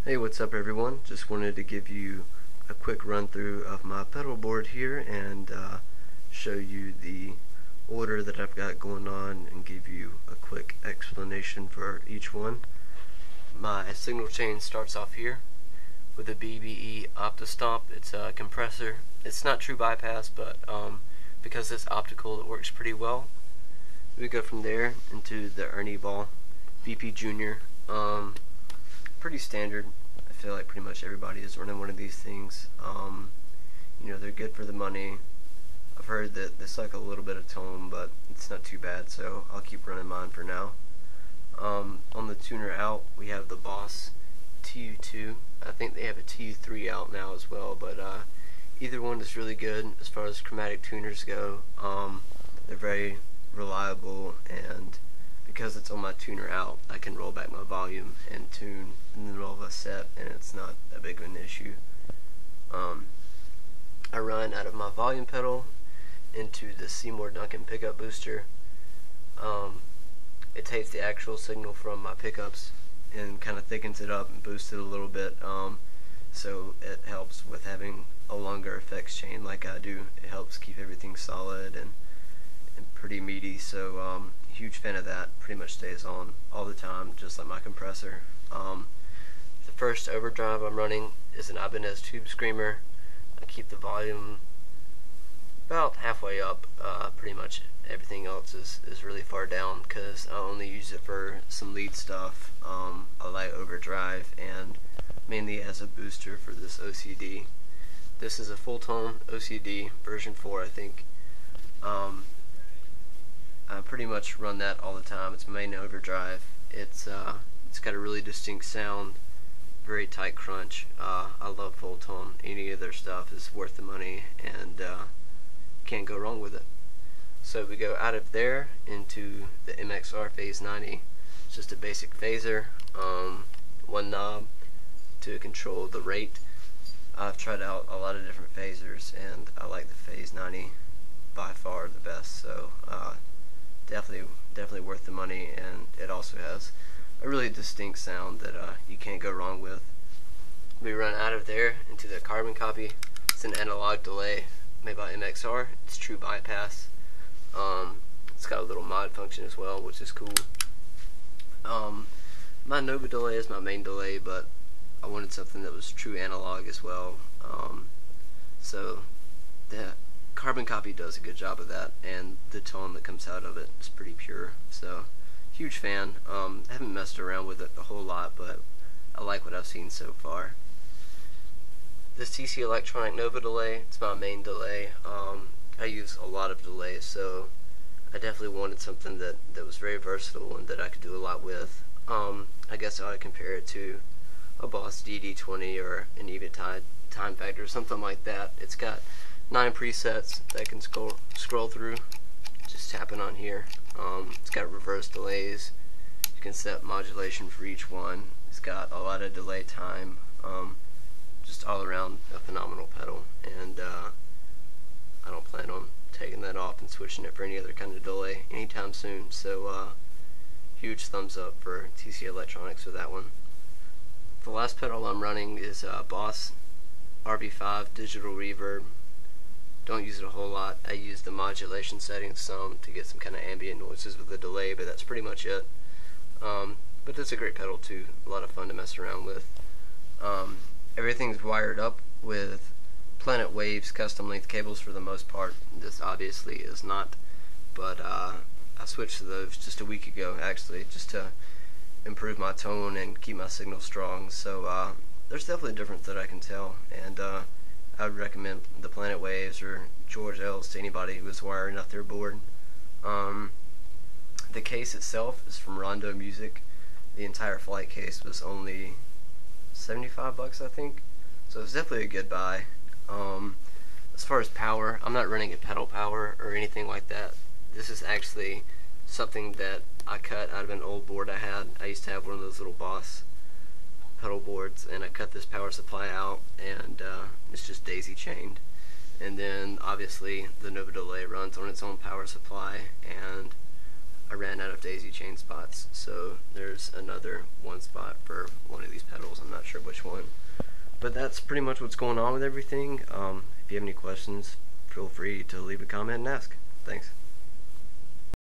Hey, what's up everyone? Just wanted to give you a quick run through of my pedal board here and show you the order that I've got going on and give you a quick explanation for each one. My signal chain starts off here with a BBE OptiStomp. It's a compressor. It's not true bypass, but because it's optical it works pretty well. We go from there into the Ernie Ball VP Junior. Pretty standard. I feel like pretty much everybody is running one of these things. They're good for the money. I've heard that they suck a little bit of tone, but it's not too bad, so I'll keep running mine for now. On the tuner out, we have the Boss TU2. I think they have a TU3 out now as well, but either one is really good as far as chromatic tuners go. They're very reliable, and because it's on my tuner out, I can roll back my volume and tune in the middle of a set, and it's not a big of an issue. I run out of my volume pedal into the Seymour Duncan pickup booster. It takes the actual signal from my pickups and kind of thickens it up and boosts it a little bit, so it helps with having a longer effects chain like I do. It helps keep everything solid and pretty meaty, so huge fan of that. Pretty much stays on all the time, just like my compressor. The first overdrive I'm running is an Ibanez Tube Screamer. I keep the volume about halfway up. Pretty much everything else is really far down because I only use it for some lead stuff, a light overdrive, and mainly as a booster for this OCD. This is a full tone OCD version 4, I think. I pretty much run that all the time. It's main overdrive. It's got a really distinct sound, very tight crunch. I love full tone. Any of their stuff is worth the money, and can't go wrong with it. So we go out of there into the MXR Phase 90. It's just a basic phaser, one knob to control the rate. I've tried out a lot of different phasers, and I like the Phase 90 by far the best. So definitely worth the money, and it also has a really distinct sound that you can't go wrong with. We run out of there into the carbon copy. It's an analog delay made by MXR. It's true bypass. It's got a little mod function as well, which is cool. My Nova delay is my main delay, but I wanted something that was true analog as well. So the carbon copy does a good job of that, and the tone that comes out of it is pretty pure. So huge fan. I haven't messed around with it a whole lot, but I like what I've seen so far. This TC Electronic Nova delay, it's my main delay. I use a lot of delays, so I definitely wanted something that was very versatile and that I could do a lot with. I guess I would compare it to a Boss DD20 or an Eventide Time Factor or something like that. It's got 9 presets that I can scroll through, just tapping on here. It's got reverse delays. You can set modulation for each one. It's got a lot of delay time. Just all around a phenomenal pedal, and I don't plan on taking that off and switching it for any other kind of delay anytime soon. So huge thumbs up for TC Electronics with that one. The last pedal I'm running is Boss RB5 Digital Reverb. Don't use it a whole lot. I use the modulation settings some to get some kind of ambient noises with the delay, but that's pretty much it. But it's a great pedal too. A lot of fun to mess around with. Everything's wired up with Planet Waves custom length cables for the most part. This obviously is not, but I switched to those just a week ago actually, just to improve my tone and keep my signal strong. So there's definitely a difference that I can tell, and I would recommend the Planet Waves or George L's to anybody who is wiring up their board. The case itself is from Rondo Music. The entire flight case was only 75 bucks, I think, so it's definitely a good buy. As far as power, I'm not running a pedal power or anything like that. This is actually something that I cut out of an old board I had. I used to have one of those little Boss pedal boards, and I cut this power supply out, and it's just daisy chained. And then obviously the Nova delay runs on its own power supply, and I ran out of daisy chain spots, so there's another one spot for one of these pedals. I'm not sure which one. But that's pretty much what's going on with everything. If you have any questions, feel free to leave a comment and ask. Thanks.